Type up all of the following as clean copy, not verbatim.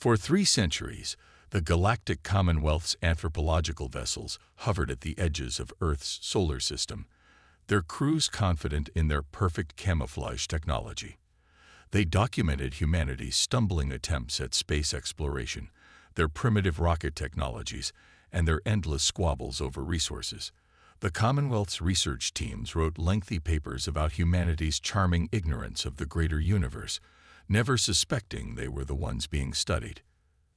For 3 centuries, the Galactic Commonwealth's anthropological vessels hovered at the edges of Earth's solar system, their crews confident in their perfect camouflage technology. They documented humanity's stumbling attempts at space exploration, their primitive rocket technologies, and their endless squabbles over resources. The Commonwealth's research teams wrote lengthy papers about humanity's charming ignorance of the greater universe, never suspecting they were the ones being studied.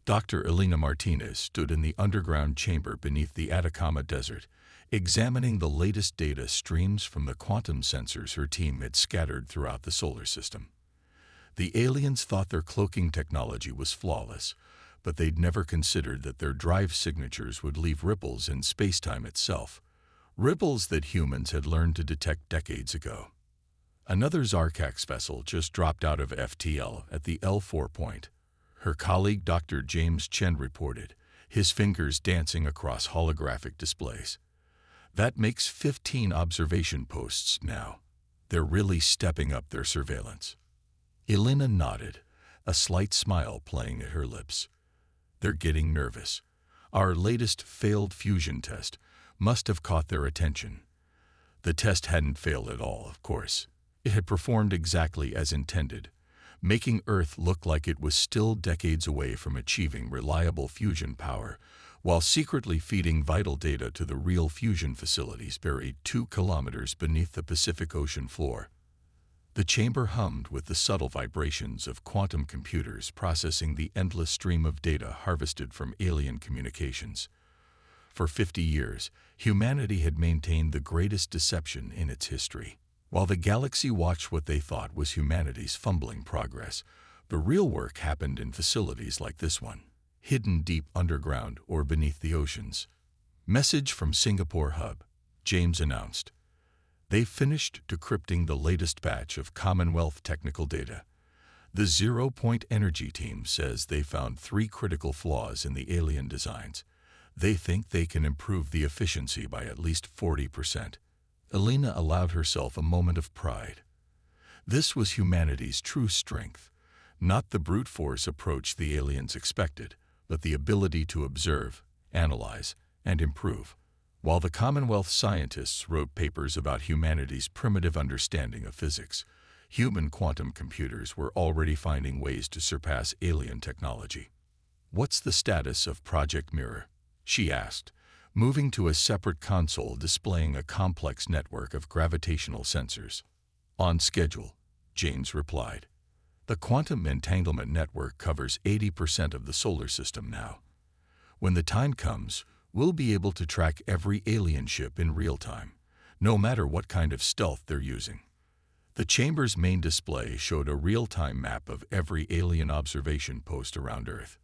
Dr. Elena Martinez stood in the underground chamber beneath the Atacama Desert, examining the latest data streams from the quantum sensors her team had scattered throughout the solar system. The aliens thought their cloaking technology was flawless, but they'd never considered that their drive signatures would leave ripples in spacetime itself, ripples that humans had learned to detect decades ago. Another Zarkax vessel just dropped out of FTL at the L4 point. Her colleague Dr. James Chen reported, his fingers dancing across holographic displays. That makes 15 observation posts now. They're really stepping up their surveillance. Elena nodded, a slight smile playing at her lips. They're getting nervous. Our latest failed fusion test must have caught their attention. The test hadn't failed at all, of course. It had performed exactly as intended, making Earth look like it was still decades away from achieving reliable fusion power, while secretly feeding vital data to the real fusion facilities buried 2 kilometers beneath the Pacific Ocean floor. The chamber hummed with the subtle vibrations of quantum computers processing the endless stream of data harvested from alien communications. For 50 years, humanity had maintained the greatest deception in its history. While the galaxy watched what they thought was humanity's fumbling progress, the real work happened in facilities like this one, hidden deep underground or beneath the oceans. Message from Singapore Hub, James announced. They've finished decrypting the latest batch of Commonwealth technical data. The 0 Point Energy team says they found 3 critical flaws in the alien designs. They think they can improve the efficiency by at least 40%. Elena allowed herself a moment of pride. This was humanity's true strength, not the brute force approach the aliens expected, but the ability to observe, analyze, and improve. While the Commonwealth scientists wrote papers about humanity's primitive understanding of physics, human quantum computers were already finding ways to surpass alien technology. "What's the status of Project Mirror?" she asked, moving to a separate console displaying a complex network of gravitational sensors. "On schedule," James replied. "The quantum entanglement network covers 80% of the solar system now. When the time comes, we'll be able to track every alien ship in real time, no matter what kind of stealth they're using." The chamber's main display showed a real-time map of every alien observation post around Earth.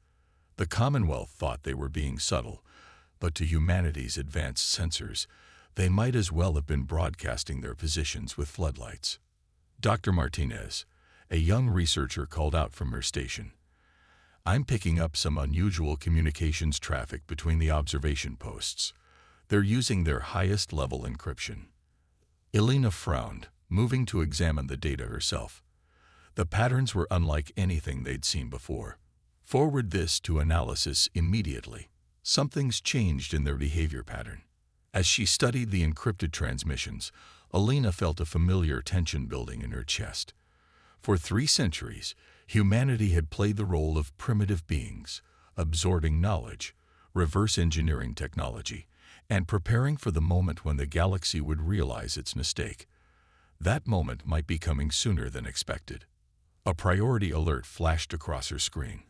The Commonwealth thought they were being subtle, but to humanity's advanced sensors, they might as well have been broadcasting their positions with floodlights. Dr. Martinez, a young researcher, called out from her station. "I'm picking up some unusual communications traffic between the observation posts. They're using their highest level encryption." Elena frowned, moving to examine the data herself. The patterns were unlike anything they'd seen before. "Forward this to analysis immediately. Something's changed in their behavior pattern." As she studied the encrypted transmissions, Elena felt a familiar tension building in her chest. For 3 centuries, humanity had played the role of primitive beings, absorbing knowledge, reverse engineering technology, and preparing for the moment when the galaxy would realize its mistake. That moment might be coming sooner than expected. A priority alert flashed across her screen,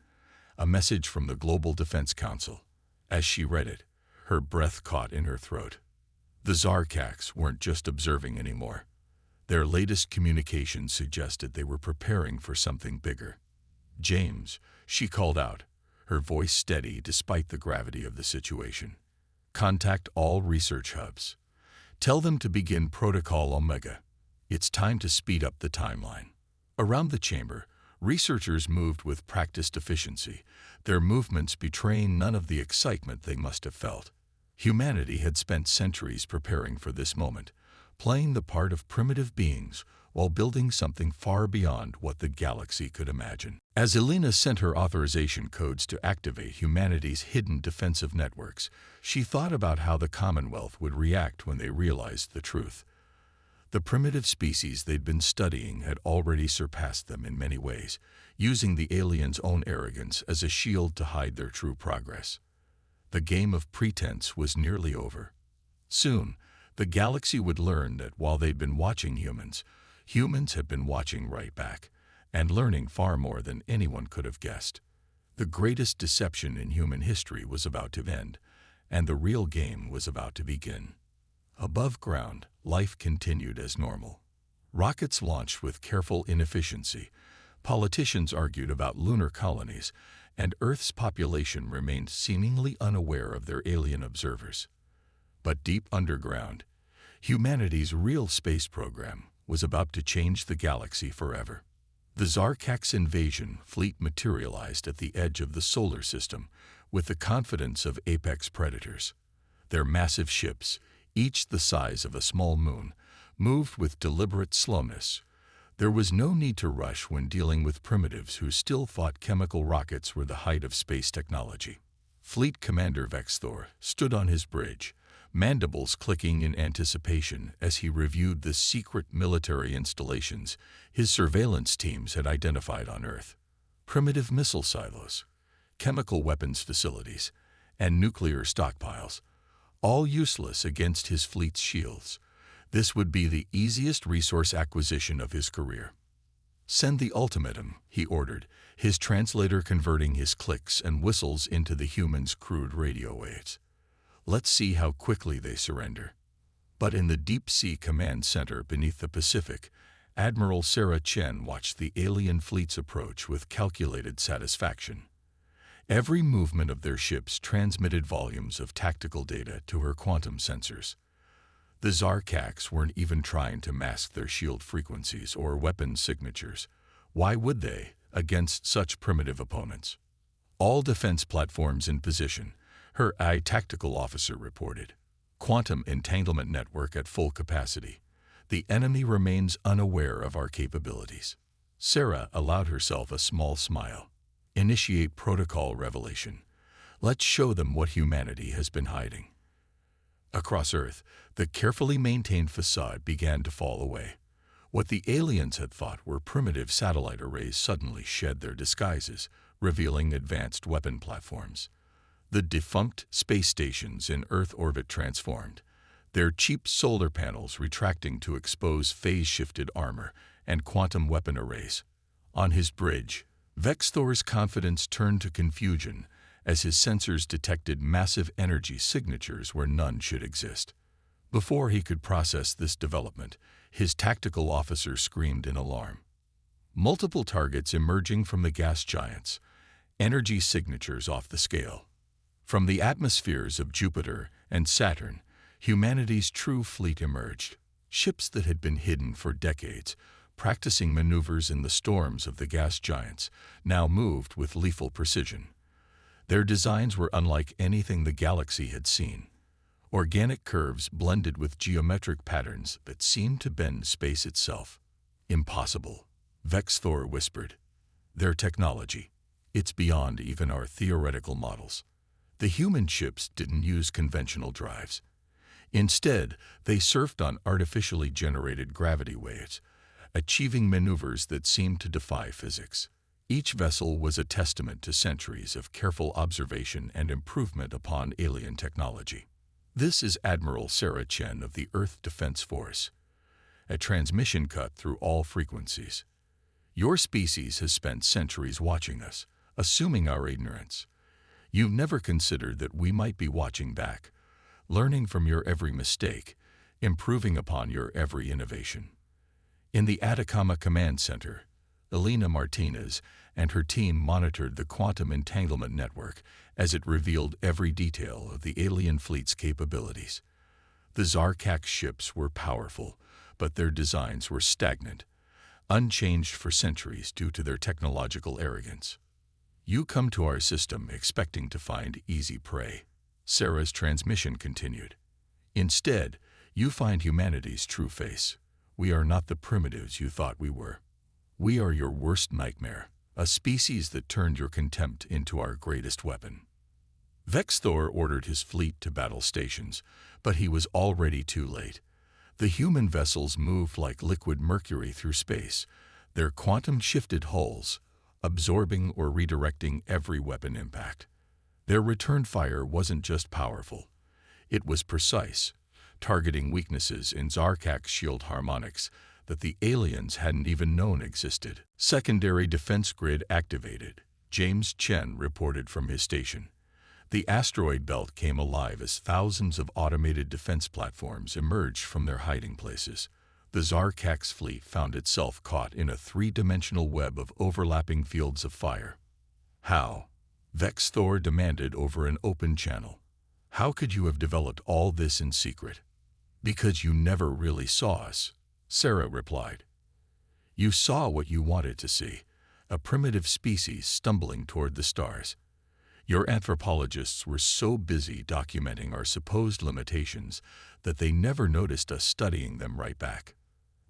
a message from the Global Defense Council. As she read it, her breath caught in her throat. The Zarkax weren't just observing anymore. Their latest communications suggested they were preparing for something bigger. "James," she called out, her voice steady despite the gravity of the situation. "Contact all research hubs. Tell them to begin Protocol Omega. It's time to speed up the timeline." Around the chamber, researchers moved with practiced efficiency, their movements betraying none of the excitement they must have felt. Humanity had spent centuries preparing for this moment, playing the part of primitive beings, while building something far beyond what the galaxy could imagine. As Elena sent her authorization codes to activate humanity's hidden defensive networks, she thought about how the Commonwealth would react when they realized the truth. The primitive species they'd been studying had already surpassed them in many ways, using the aliens' own arrogance as a shield to hide their true progress. The game of pretense was nearly over. Soon, the galaxy would learn that while they'd been watching humans, humans had been watching right back, and learning far more than anyone could have guessed. The greatest deception in human history was about to end, and the real game was about to begin. Above ground, life continued as normal. Rockets launched with careful inefficiency, politicians argued about lunar colonies, and Earth's population remained seemingly unaware of their alien observers. But deep underground, humanity's real space program was about to change the galaxy forever. The Zarkak's invasion fleet materialized at the edge of the solar system with the confidence of apex predators. Their massive ships, each the size of a small moon, moved with deliberate slowness. There was no need to rush when dealing with primitives who still thought chemical rockets were the height of space technology. Fleet Commander Vexthor stood on his bridge, mandibles clicking in anticipation as he reviewed the secret military installations his surveillance teams had identified on Earth. Primitive missile silos, chemical weapons facilities, and nuclear stockpiles, all useless against his fleet's shields. This would be the easiest resource acquisition of his career. "Send the ultimatum," he ordered, his translator converting his clicks and whistles into the humans' crude radio waves. "Let's see how quickly they surrender." But in the deep-sea command center beneath the Pacific, Admiral Sarah Chen watched the alien fleet's approach with calculated satisfaction. Every movement of their ships transmitted volumes of tactical data to her quantum sensors. The Zarkaks weren't even trying to mask their shield frequencies or weapon signatures. Why would they, against such primitive opponents? "All defense platforms in position," her tactical officer reported. "Quantum entanglement network at full capacity. The enemy remains unaware of our capabilities." Sarah allowed herself a small smile. "Initiate protocol revelation. Let's show them what humanity has been hiding." Across Earth, the carefully maintained facade began to fall away. What the aliens had thought were primitive satellite arrays suddenly shed their disguises, revealing advanced weapon platforms. The defunct space stations in Earth orbit transformed, their cheap solar panels retracting to expose phase-shifted armor and quantum weapon arrays. On his bridge, Vexthor's confidence turned to confusion as his sensors detected massive energy signatures where none should exist. Before he could process this development, his tactical officer screamed in alarm. Multiple targets emerging from the gas giants, energy signatures off the scale. From the atmospheres of Jupiter and Saturn, humanity's true fleet emerged. Ships that had been hidden for decades, practicing maneuvers in the storms of the gas giants, now moved with lethal precision. Their designs were unlike anything the galaxy had seen. Organic curves blended with geometric patterns that seemed to bend space itself. "Impossible," Vexthor whispered. "Their technology, it's beyond even our theoretical models." The human ships didn't use conventional drives. Instead, they surfed on artificially generated gravity waves, achieving maneuvers that seemed to defy physics. Each vessel was a testament to centuries of careful observation and improvement upon alien technology. "This is Admiral Sarah Chen of the Earth Defense Force. A transmission cut through all frequencies. Your species has spent centuries watching us, assuming our ignorance. You've never considered that we might be watching back, learning from your every mistake, improving upon your every innovation." In the Atacama Command Center, Elena Martinez and her team monitored the quantum entanglement network as it revealed every detail of the alien fleet's capabilities. The Zarkak ships were powerful, but their designs were stagnant, unchanged for centuries due to their technological arrogance. "You come to our system expecting to find easy prey," Sarah's transmission continued. "Instead, you find humanity's true face. we are not the primitives you thought we were. We are your worst nightmare, a species that turned your contempt into our greatest weapon." Vexthor ordered his fleet to battle stations, but he was already too late. The human vessels moved like liquid mercury through space, their quantum-shifted hulls absorbing or redirecting every weapon impact. Their return fire wasn't just powerful, it was precise, targeting weaknesses in Zarkak's shield harmonics that the aliens hadn't even known existed. Secondary defense grid activated, James Chen reported from his station. The asteroid belt came alive as thousands of automated defense platforms emerged from their hiding places. The Zarkak's fleet found itself caught in a three-dimensional web of overlapping fields of fire. "How?" Vexthor demanded over an open channel. "How could you have developed all this in secret?" "Because you never really saw us," Sarah replied. "You saw what you wanted to see, a primitive species stumbling toward the stars. Your anthropologists were so busy documenting our supposed limitations that they never noticed us studying them right back."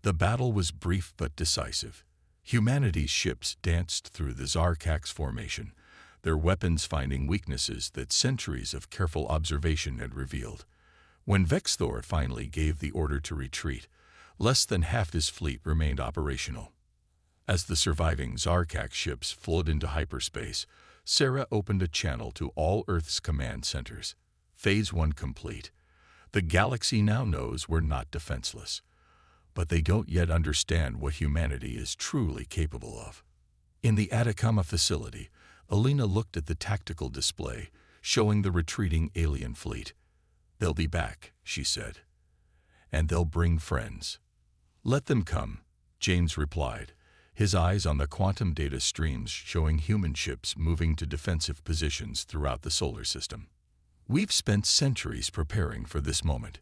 The battle was brief but decisive. Humanity's ships danced through the Zarkak's formation, their weapons finding weaknesses that centuries of careful observation had revealed. When Vexthor finally gave the order to retreat, less than half his fleet remained operational. As the surviving Zarkak ships flowed into hyperspace, Sarah opened a channel to all Earth's command centers. Phase 1 complete. The galaxy now knows we're not defenseless, but they don't yet understand what humanity is truly capable of. In the Atacama facility, Alina looked at the tactical display, showing the retreating alien fleet. "They'll be back," she said. "And they'll bring friends." "Let them come," James replied, his eyes on the quantum data streams showing human ships moving to defensive positions throughout the solar system. "We've spent centuries preparing for this moment.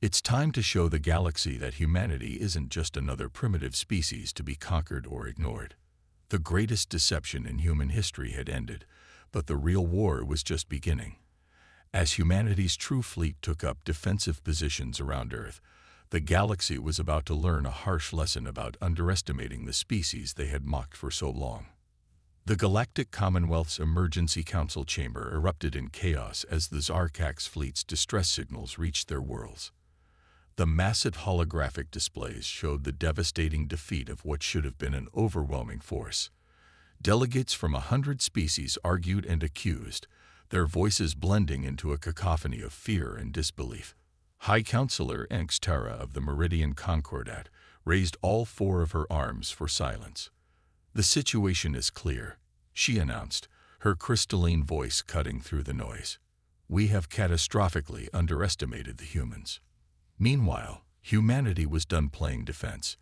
It's time to show the galaxy that humanity isn't just another primitive species to be conquered or ignored." The greatest deception in human history had ended, but the real war was just beginning. As humanity's true fleet took up defensive positions around Earth, the galaxy was about to learn a harsh lesson about underestimating the species they had mocked for so long. The Galactic Commonwealth's Emergency Council chamber erupted in chaos as the Zarkak's fleet's distress signals reached their worlds. The massive holographic displays showed the devastating defeat of what should have been an overwhelming force. Delegates from 100 species argued and accused, their voices blending into a cacophony of fear and disbelief. High Counselor Angstara of the Meridian Concordat raised all four of her arms for silence. "The situation is clear," she announced, her crystalline voice cutting through the noise. "We have catastrophically underestimated the humans." Meanwhile, humanity was done playing defense.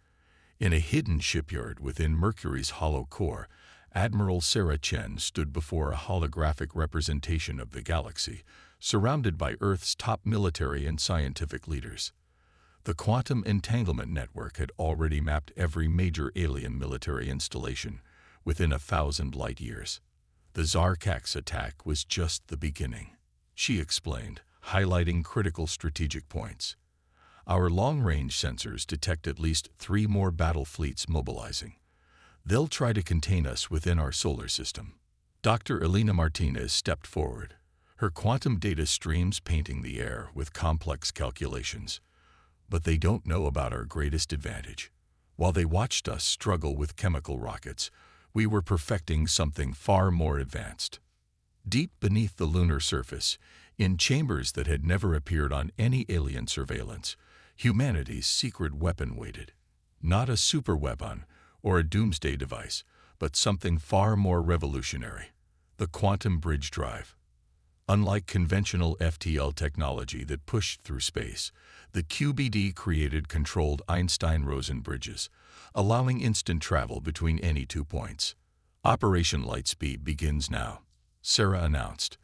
In a hidden shipyard within Mercury's hollow core, Admiral Sarah Chen stood before a holographic representation of the galaxy, surrounded by Earth's top military and scientific leaders. The Quantum Entanglement Network had already mapped every major alien military installation within 1,000 light years. The Zarkak's attack was just the beginning, she explained, highlighting critical strategic points. "Our long-range sensors detect at least 3 more battle fleets mobilizing. They'll try to contain us within our solar system." Dr. Elena Martinez stepped forward, her quantum data streams painting the air with complex calculations. "But they don't know about our greatest advantage. While they watched us struggle with chemical rockets, we were perfecting something far more advanced." Deep beneath the lunar surface, in chambers that had never appeared on any alien surveillance, humanity's secret weapon waited. Not a superweapon or a doomsday device, but something far more revolutionary: the quantum bridge drive. Unlike conventional FTL technology that pushed through space, the QBD created controlled Einstein-Rosen bridges, allowing instant travel between any 2 points. "Operation Lightspeed begins now," Sarah announced.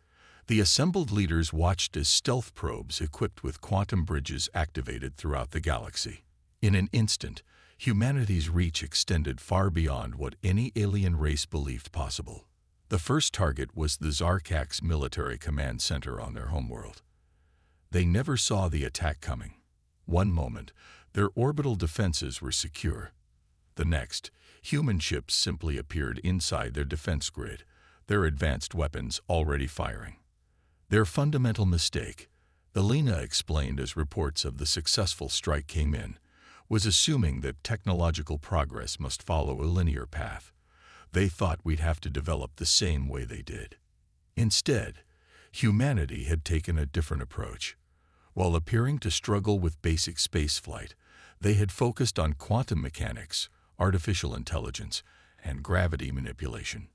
The assembled leaders watched as stealth probes equipped with quantum bridges activated throughout the galaxy. In an instant, humanity's reach extended far beyond what any alien race believed possible. The first target was the Zarkak's military command center on their homeworld. They never saw the attack coming. One moment, Their orbital defenses were secure. The next, human ships simply appeared inside their defense grid, their advanced weapons already firing. Their fundamental mistake, Elena explained as reports of the successful strike came in, was assuming that technological progress must follow a linear path. They thought we'd have to develop the same way they did. Instead, humanity had taken a different approach. While appearing to struggle with basic spaceflight, they had focused on quantum mechanics, artificial intelligence, and gravity manipulation.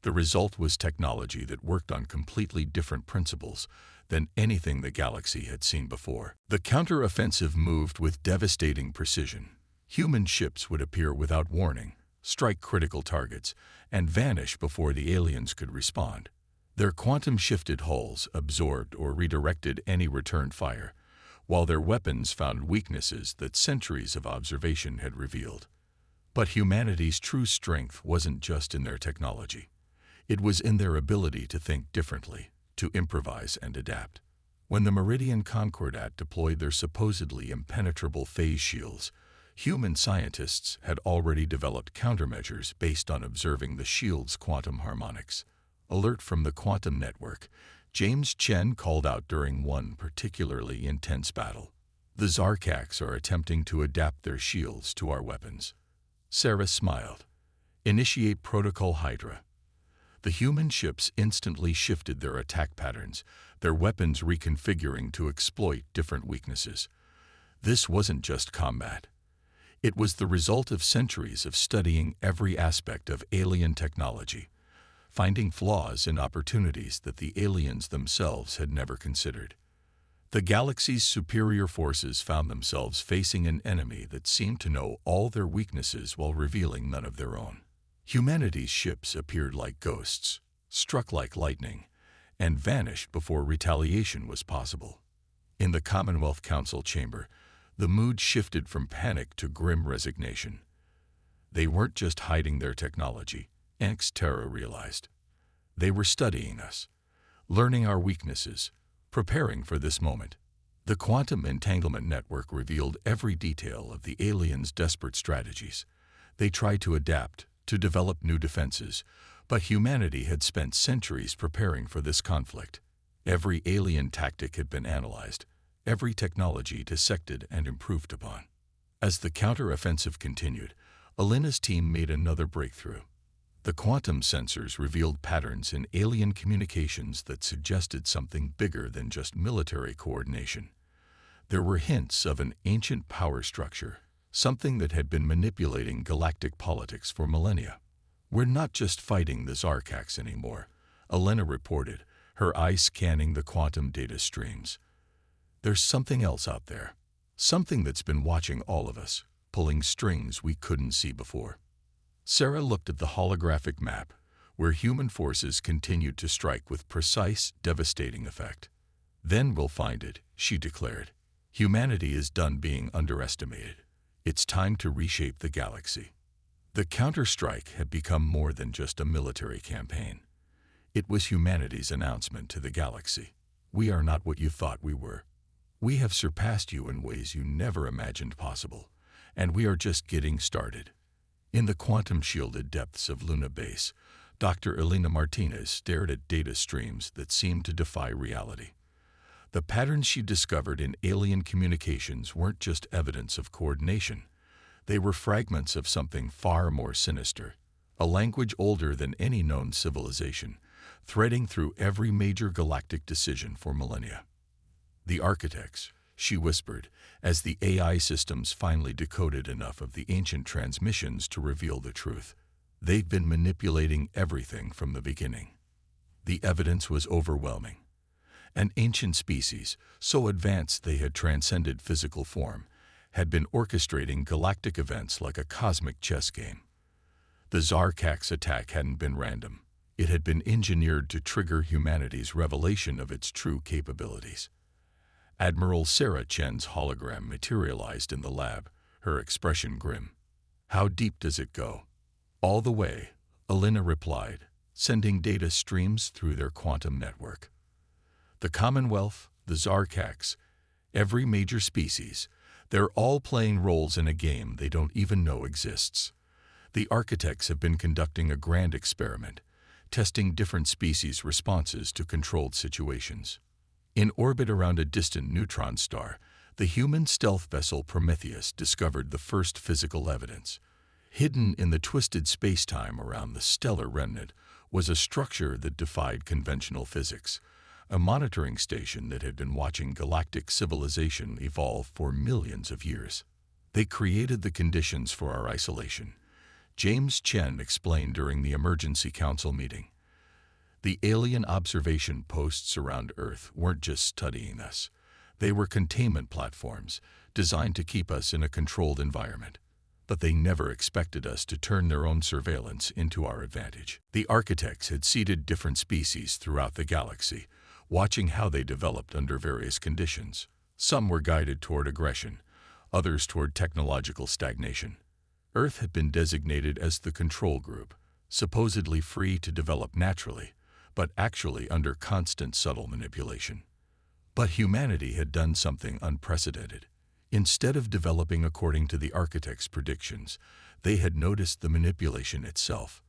The result was technology that worked on completely different principles than anything the galaxy had seen before. The counteroffensive moved with devastating precision. Human ships would appear without warning, strike critical targets, and vanish before the aliens could respond. Their quantum-shifted hulls absorbed or redirected any return fire, while their weapons found weaknesses that centuries of observation had revealed. But humanity's true strength wasn't just in their technology. It was in their ability to think differently, to improvise and adapt. When the Meridian Concordat deployed their supposedly impenetrable phase shields, human scientists had already developed countermeasures based on observing the shield's quantum harmonics. Alert from the quantum network, James Chen called out during one particularly intense battle. The Zarkaks are attempting to adapt their shields to our weapons. Sarah smiled. Initiate Protocol Hydra. The human ships instantly shifted their attack patterns, their weapons reconfiguring to exploit different weaknesses. This wasn't just combat. It was the result of centuries of studying every aspect of alien technology, finding flaws and opportunities that the aliens themselves had never considered. The galaxy's superior forces found themselves facing an enemy that seemed to know all their weaknesses while revealing none of their own. Humanity's ships appeared like ghosts, struck like lightning, and vanished before retaliation was possible. In the Commonwealth Council chamber, the mood shifted from panic to grim resignation. They weren't just hiding their technology, Terra realized. They were studying us, learning our weaknesses, preparing for this moment. The quantum entanglement network revealed every detail of the aliens' desperate strategies. They tried to adapt, to develop new defenses, but humanity had spent centuries preparing for this conflict. Every alien tactic had been analyzed, every technology dissected and improved upon. As the counteroffensive continued, Elena's team made another breakthrough. The quantum sensors revealed patterns in alien communications that suggested something bigger than just military coordination. There were hints of an ancient power structure, something that had been manipulating galactic politics for millennia. We're not just fighting the Zarkaks anymore, Elena reported, her eyes scanning the quantum data streams. There's something else out there, something that's been watching all of us, pulling strings we couldn't see before. Sarah looked at the holographic map, where human forces continued to strike with precise, devastating effect. Then we'll find it, she declared. Humanity is done being underestimated. It's time to reshape the galaxy. The counterstrike had become more than just a military campaign. It was humanity's announcement to the galaxy. We are not what you thought we were. We have surpassed you in ways you never imagined possible, and we are just getting started. In the quantum-shielded depths of Luna Base, Dr. Elena Martinez stared at data streams that seemed to defy reality. The patterns she discovered in alien communications weren't just evidence of coordination. They were fragments of something far more sinister, a language older than any known civilization, threading through every major galactic decision for millennia. The architects, she whispered, as the AI systems finally decoded enough of the ancient transmissions to reveal the truth. They've been manipulating everything from the beginning. The evidence was overwhelming. An ancient species, so advanced they had transcended physical form, had been orchestrating galactic events like a cosmic chess game. The Zarkaks' attack hadn't been random. It had been engineered to trigger humanity's revelation of its true capabilities. Admiral Sarah Chen's hologram materialized in the lab, her expression grim. How deep does it go? All the way, Elena replied, sending data streams through their quantum network. The Commonwealth, the Zarkaks, every major species, They're all playing roles in a game they don't even know exists. The architects have been conducting a grand experiment, testing different species' responses to controlled situations. In orbit around a distant neutron star, the human stealth vessel Prometheus discovered the first physical evidence. Hidden in the twisted space-time around the stellar remnant was a structure that defied conventional physics, a monitoring station that had been watching galactic civilization evolve for millions of years. They created the conditions for our isolation. James Chen explained during the emergency council meeting. The alien observation posts around Earth weren't just studying us. They were containment platforms designed to keep us in a controlled environment. But they never expected us to turn their own surveillance into our advantage. The architects had seeded different species throughout the galaxy, watching how they developed under various conditions. Some were guided toward aggression, others toward technological stagnation. Earth had been designated as the control group, supposedly free to develop naturally, but actually under constant subtle manipulation. But humanity had done something unprecedented. Instead of developing according to the architects' predictions, they had noticed the manipulation itself.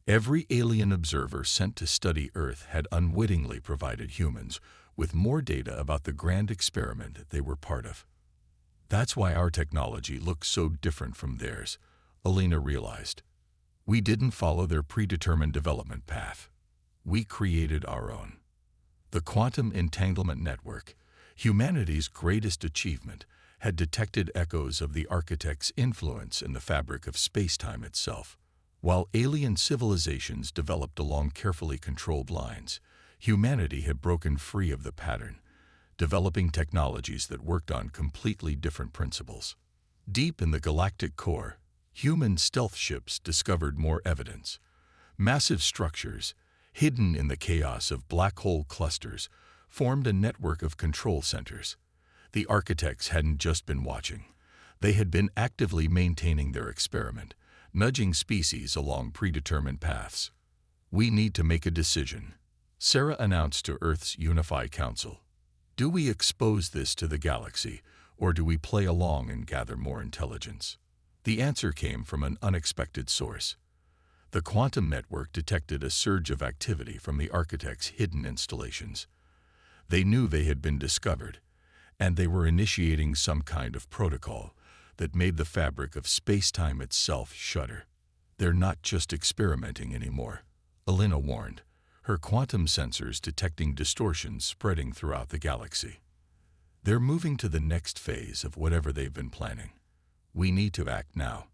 Every alien observer sent to study Earth had unwittingly provided humans with more data about the grand experiment they were part of. That's why our technology looks so different from theirs, Alina realized. We didn't follow their predetermined development path. We created our own. The quantum entanglement network, humanity's greatest achievement, had detected echoes of the architect's influence in the fabric of space-time itself. While alien civilizations developed along carefully controlled lines, humanity had broken free of the pattern, developing technologies that worked on completely different principles. Deep in the galactic core, human stealth ships discovered more evidence. Massive structures, hidden in the chaos of black hole clusters, formed a network of control centers. The architects hadn't just been watching. They had been actively maintaining their experiment, nudging species along predetermined paths. We need to make a decision, Sarah announced to Earth's Unify Council. Do we expose this to the galaxy, or do we play along and gather more intelligence? The answer came from an unexpected source. The quantum network detected a surge of activity from the architects' hidden installations. They knew they had been discovered, and they were initiating some kind of protocol that made the fabric of space-time itself shudder. They're not just experimenting anymore, Alina warned, her quantum sensors detecting distortions spreading throughout the galaxy. They're moving to the next phase of whatever they've been planning. We need to act now.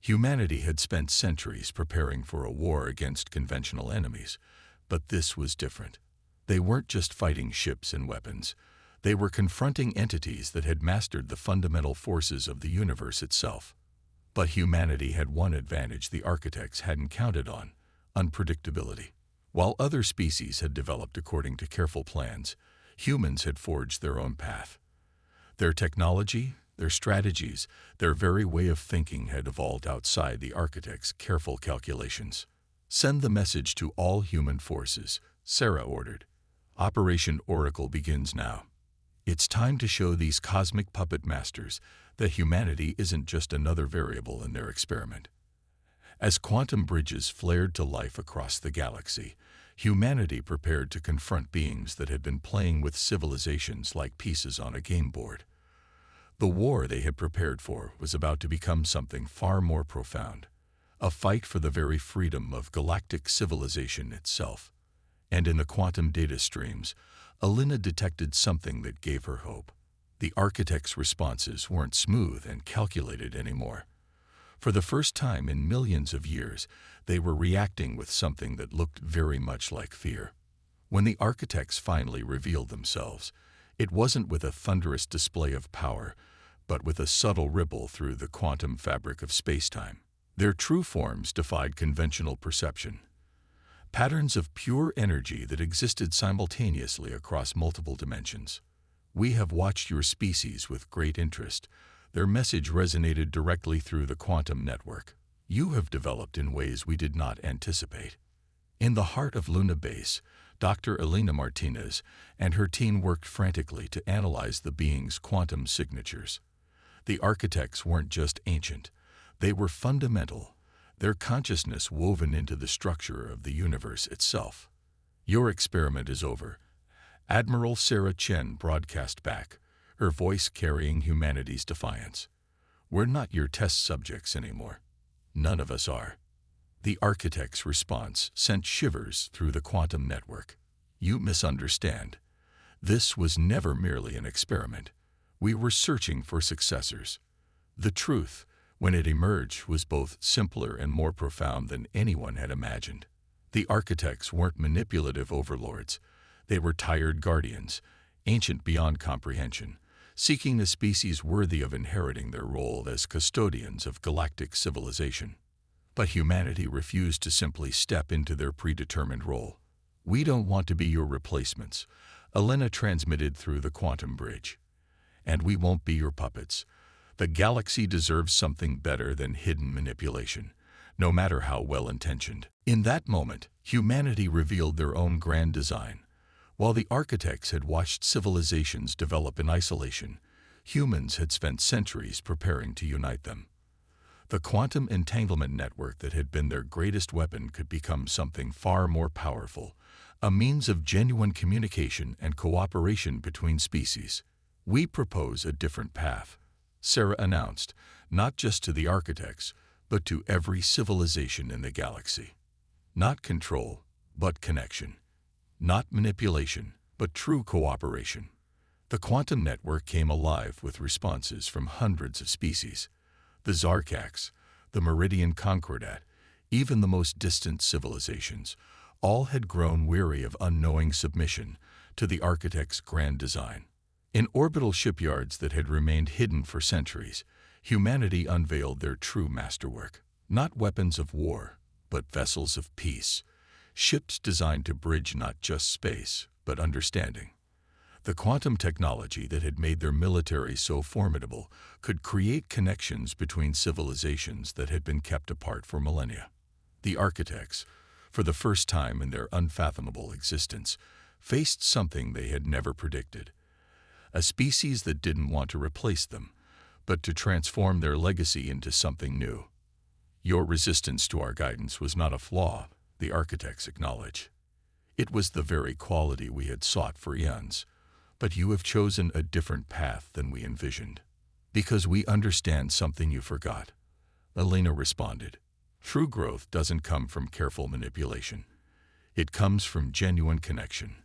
Humanity had spent centuries preparing for a war against conventional enemies, but this was different. They weren't just fighting ships and weapons. They were confronting entities that had mastered the fundamental forces of the universe itself. But humanity had one advantage the architects hadn't counted on: unpredictability. While other species had developed according to careful plans, humans had forged their own path. Their technology, their strategies, their very way of thinking had evolved outside the architects' careful calculations. Send the message to all human forces, Sarah ordered. Operation Oracle begins now. It's time to show these cosmic puppet masters that humanity isn't just another variable in their experiment. As quantum bridges flared to life across the galaxy, humanity prepared to confront beings that had been playing with civilizations like pieces on a game board. The war they had prepared for was about to become something far more profound, a fight for the very freedom of galactic civilization itself. And in the quantum data streams, Alina detected something that gave her hope. The architects' responses weren't smooth and calculated anymore. For the first time in millions of years, they were reacting with something that looked very much like fear. When the architects finally revealed themselves, it wasn't with a thunderous display of power, but with a subtle ripple through the quantum fabric of space-time. Their true forms defied conventional perception. Patterns of pure energy that existed simultaneously across multiple dimensions. We have watched your species with great interest. Their message resonated directly through the quantum network. You have developed in ways we did not anticipate. In the heart of Luna Base, Dr. Elena Martinez and her team worked frantically to analyze the being's quantum signatures. The architects weren't just ancient, they were fundamental, their consciousness woven into the structure of the universe itself. "Your experiment is over," Admiral Sarah Chen broadcast back, her voice carrying humanity's defiance. "We're not your test subjects anymore. None of us are." The architect's response sent shivers through the quantum network. "You misunderstand. This was never merely an experiment. We were searching for successors." The truth, when it emerged, was both simpler and more profound than anyone had imagined. The architects weren't manipulative overlords. They were tired guardians, ancient beyond comprehension, seeking a species worthy of inheriting their role as custodians of galactic civilization. But humanity refused to simply step into their predetermined role. "We don't want to be your replacements," Elena transmitted through the quantum bridge. "And we won't be your puppets. The galaxy deserves something better than hidden manipulation, no matter how well-intentioned." In that moment, humanity revealed their own grand design. While the architects had watched civilizations develop in isolation, humans had spent centuries preparing to unite them. The quantum entanglement network that had been their greatest weapon could become something far more powerful, a means of genuine communication and cooperation between species. "We propose a different path," Sarah announced, not just to the architects, but to every civilization in the galaxy. "Not control, but connection. Not manipulation, but true cooperation." The quantum network came alive with responses from hundreds of species. The Zarkax, the Meridian Concordat, even the most distant civilizations, all had grown weary of unknowing submission to the architect's grand design. In orbital shipyards that had remained hidden for centuries, humanity unveiled their true masterwork. Not weapons of war, but vessels of peace, ships designed to bridge not just space, but understanding. The quantum technology that had made their military so formidable could create connections between civilizations that had been kept apart for millennia. The architects, for the first time in their unfathomable existence, faced something they had never predicted: a species that didn't want to replace them, but to transform their legacy into something new. "Your resistance to our guidance was not a flaw," the architects acknowledged. "It was the very quality we had sought for eons. But you have chosen a different path than we envisioned." "Because we understand something you forgot," Elena responded. "True growth doesn't come from careful manipulation. It comes from genuine connection,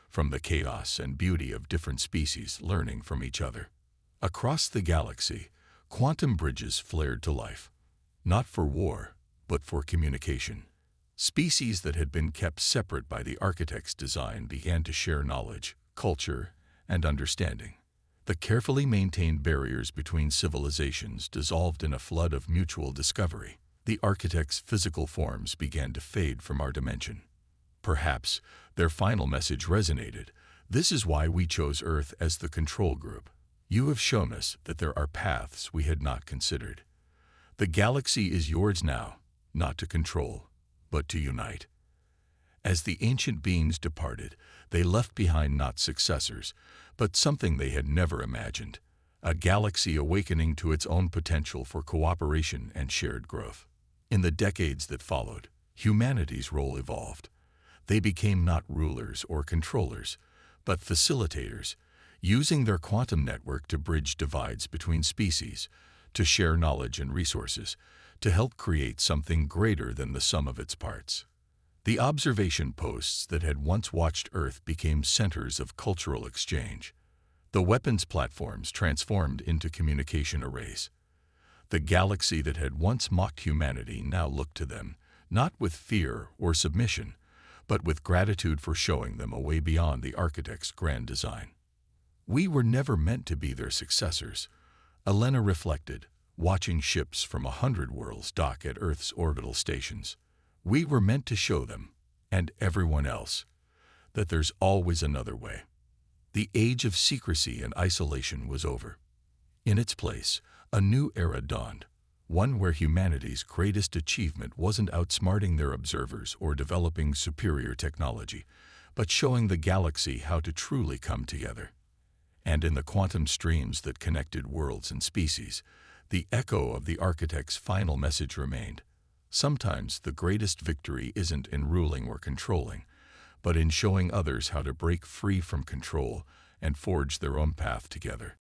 from the chaos and beauty of different species learning from each other." Across the galaxy, quantum bridges flared to life, not for war, but for communication. Species that had been kept separate by the architect's design began to share knowledge, culture, and understanding. The carefully maintained barriers between civilizations dissolved in a flood of mutual discovery. The architect's physical forms began to fade from our dimension. Perhaps their final message resonated: "This is why we chose Earth as the control group. You have shown us that there are paths we had not considered. The galaxy is yours now, not to control, but to unite." As the ancient beings departed, they left behind not successors, but something they had never imagined: a galaxy awakening to its own potential for cooperation and shared growth. In the decades that followed, humanity's role evolved. They became not rulers or controllers, but facilitators, using their quantum network to bridge divides between species, to share knowledge and resources, to help create something greater than the sum of its parts. The observation posts that had once watched Earth became centers of cultural exchange. The weapons platforms transformed into communication arrays. The galaxy that had once mocked humanity now looked to them, not with fear or submission, but with gratitude for showing them a way beyond the architect's grand design. "We were never meant to be their successors," Elena reflected, watching ships from 100 worlds dock at Earth's orbital stations. "We were meant to show them, and everyone else, that there's always another way." The age of secrecy and isolation was over. In its place, a new era dawned, one where humanity's greatest achievement wasn't outsmarting their observers or developing superior technology, but showing the galaxy how to truly come together. and in the quantum streams that connected worlds and species, the echo of the architect's final message remained. Sometimes the greatest victory isn't in ruling or controlling, but in showing others how to break free from control and forge their own path together.